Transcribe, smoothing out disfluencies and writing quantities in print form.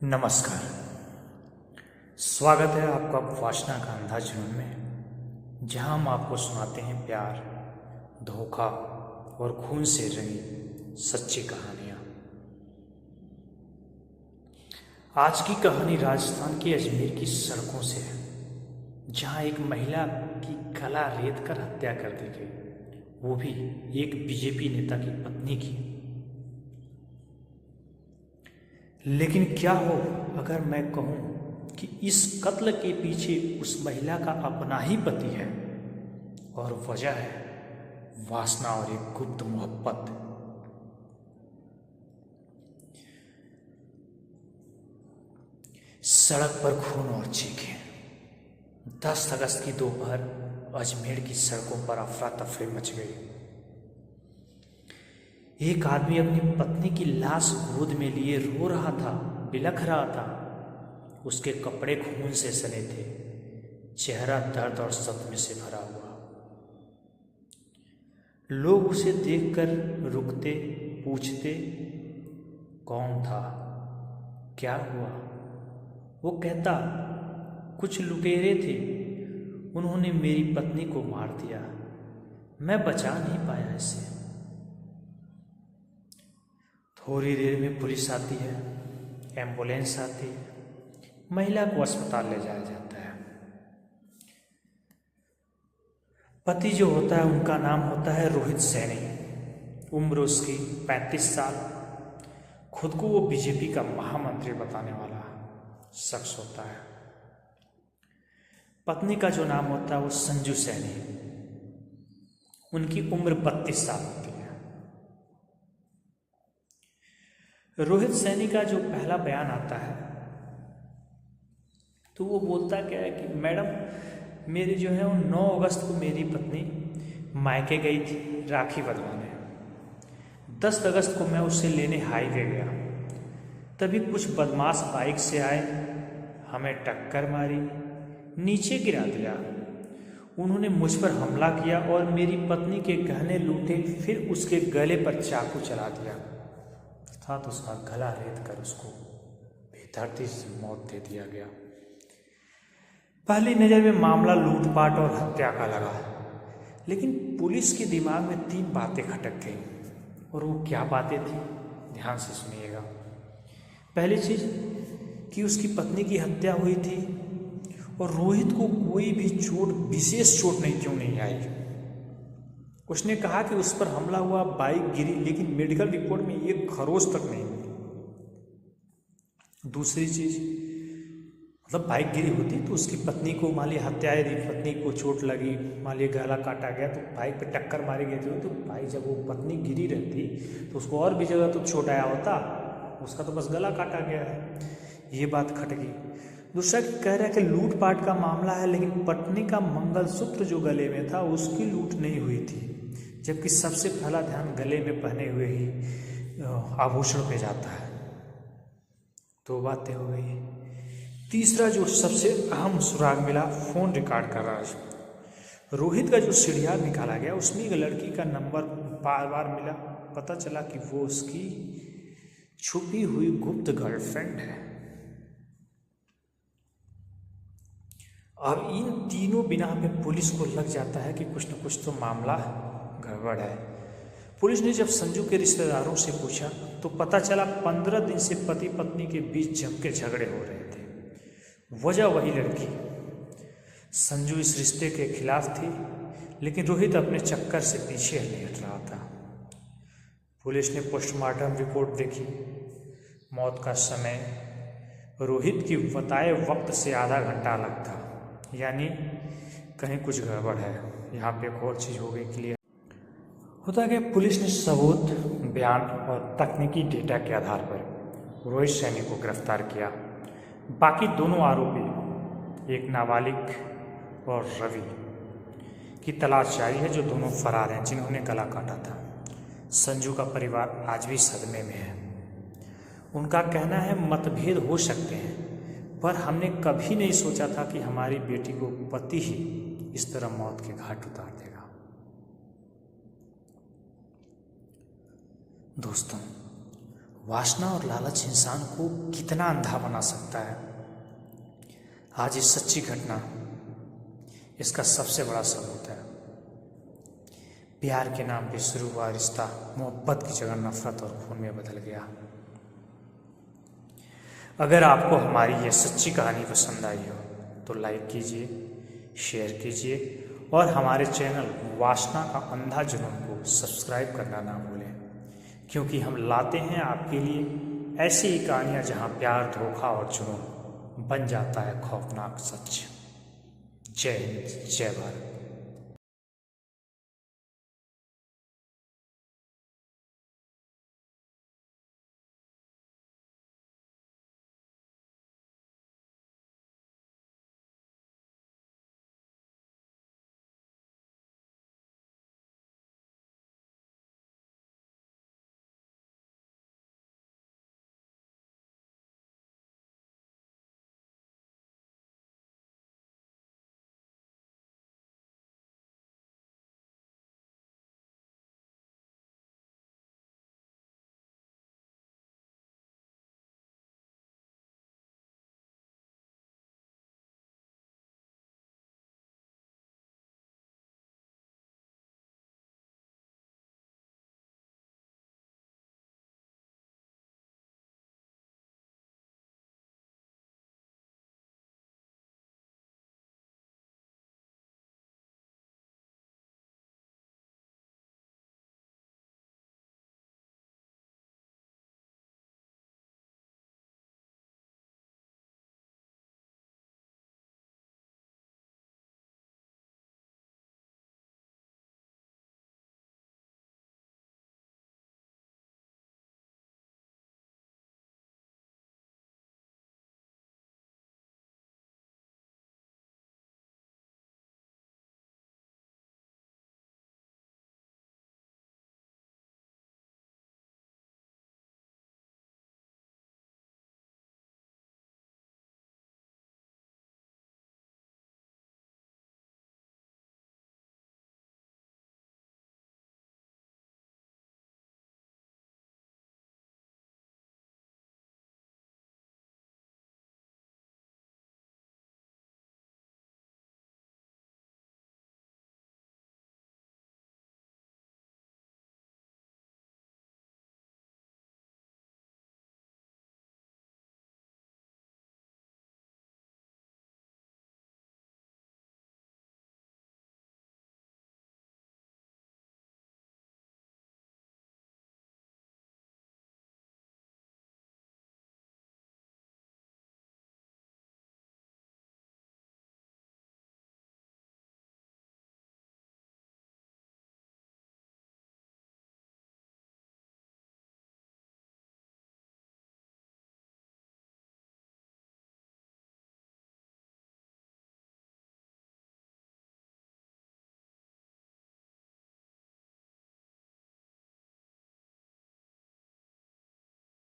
नमस्कार। स्वागत है आपका वासना का अंधा जुनून में, जहां हम आपको सुनाते हैं प्यार, धोखा और खून से रंगी सच्ची कहानियां। आज की कहानी राजस्थान के अजमेर की सड़कों से है, जहां एक महिला की गला रेत कर हत्या कर दी गई, वो भी एक बीजेपी नेता की पत्नी की। लेकिन क्या हो अगर मैं कहूं कि इस कत्ल के पीछे उस महिला का अपना ही पति है, और वजह है वासना और एक गुप्त मोहब्बत। सड़क पर खून और चीखें। 10 अगस्त की दोपहर अजमेर की सड़कों पर अफरा तफरी मच गई। एक आदमी अपनी पत्नी की लाश गोद में लिए रो रहा था, बिलख रहा था। उसके कपड़े खून से सने थे, चेहरा दर्द और सदमे से भरा हुआ। लोग उसे देखकर रुकते, पूछते कौन था, क्या हुआ। वो कहता कुछ लुटेरे थे, उन्होंने मेरी पत्नी को मार दिया, मैं बचा नहीं पाया इसे। थोड़ी देर में पुलिस आती है, एम्बुलेंस आती है, महिला को अस्पताल ले जाया जाता है। पति जो होता है उनका नाम होता है रोहित सैनी। उम्र उसकी 35 साल। खुद को वो बीजेपी का महामंत्री बताने वाला शख्स होता है। पत्नी का जो नाम होता है वो संजू सैनी। उनकी उम्र 32 साल होती है। रोहित सैनी का जो पहला बयान आता है तो वो बोलता क्या है कि मैडम मेरी जो है वो 9 अगस्त को मेरी पत्नी मायके गई थी राखी बंधवाने। 10 अगस्त को मैं उसे लेने हाईवे गया, तभी कुछ बदमाश बाइक से आए, हमें टक्कर मारी, नीचे गिरा दिया। उन्होंने मुझ पर हमला किया और मेरी पत्नी के गहने लूटे, फिर उसके गले पर चाकू चला दिया अर्थात उसका गला रेत कर उसको बेदर्दी से मौत दे दिया गया। पहली नज़र में मामला लूटपाट और हत्या का लगा, लेकिन पुलिस के दिमाग में 3 बातें खटक गई। और वो क्या बातें थी, ध्यान से सुनिएगा। पहली चीज कि उसकी पत्नी की हत्या हुई थी और रोहित को कोई भी चोट, विशेष चोट नहीं क्यों नहीं आई। उसने कहा कि उस पर हमला हुआ, बाइक गिरी, लेकिन मेडिकल रिपोर्ट में एक खरोच तक नहीं मिली। दूसरी चीज, मतलब बाइक गिरी होती तो उसकी पत्नी को मान लिया हत्या है, पत्नी को चोट लगी, मान लिया गला काटा गया तो बाइक पे टक्कर मारी गई थी, तो भाई जब वो पत्नी गिरी रहती तो उसको और भी जगह तो चोट आया होता, उसका तो बस गला काटा गया है। ये बात खट गई। दूसरा कह रहा है कि लूटपाट का मामला है, लेकिन पत्नी का मंगलसूत्र जो गले में था उसकी लूट नहीं हुई थी, जबकि सबसे पहला ध्यान गले में पहने हुए ही आभूषण पे जाता है। 2 बातें हो गई। तीसरा जो सबसे अहम सुराग मिला, फोन रिकॉर्ड का राज। रोहित का जो सीढ़ियार निकाला गया उसमें एक लड़की का नंबर बार बार मिला। पता चला कि वो उसकी छुपी हुई गुप्त गर्लफ्रेंड है। अब इन तीनों बिना पे पुलिस को लग जाता है कि कुछ न कुछ तो मामला गड़बड़ है। पुलिस ने जब संजू के रिश्तेदारों से पूछा तो पता चला 15 दिन से पति पत्नी के बीच जम के झगड़े हो रहे थे। वजह वही लड़की। संजू इस रिश्ते के खिलाफ थी, लेकिन रोहित अपने चक्कर से पीछे नहीं हट रहा था। पुलिस ने पोस्टमार्टम रिपोर्ट देखी। मौत का समय रोहित की बताए वक्त से आधा घंटा अलग था, यानी कहीं कुछ गड़बड़ है। यहाँ पे एक और चीज़ हो गई क्लियर। होता कि पुलिस ने सबूत, बयान और तकनीकी डेटा के आधार पर रोहित सैनी को गिरफ्तार किया। बाकी दोनों आरोपी, एक नाबालिग और रवि, की तलाश जारी है, जो दोनों फरार हैं, जिन्होंने गला काटा था। संजू का परिवार आज भी सदमे में है। उनका कहना है मतभेद हो सकते हैं, पर हमने कभी नहीं सोचा था कि हमारी बेटी को पति ही इस तरह मौत के घाट उतार देगा। दोस्तों, वासना और लालच इंसान को कितना अंधा बना सकता है। आज इस सच्ची घटना इसका सबसे बड़ा सबूत है। प्यार के नाम पे शुरू हुआ रिश्ता मोहब्बत की जगह नफरत और खून में बदल गया। अगर आपको हमारी यह सच्ची कहानी पसंद आई हो तो लाइक कीजिए, शेयर कीजिए और हमारे चैनल वासना का अंधा जुनून को सब्सक्राइब करना ना भूलें, क्योंकि हम लाते हैं आपके लिए ऐसी ही कहानियाँ जहाँ प्यार, धोखा और जुनून बन जाता है खौफनाक सच। जय हिंद, जय भारत।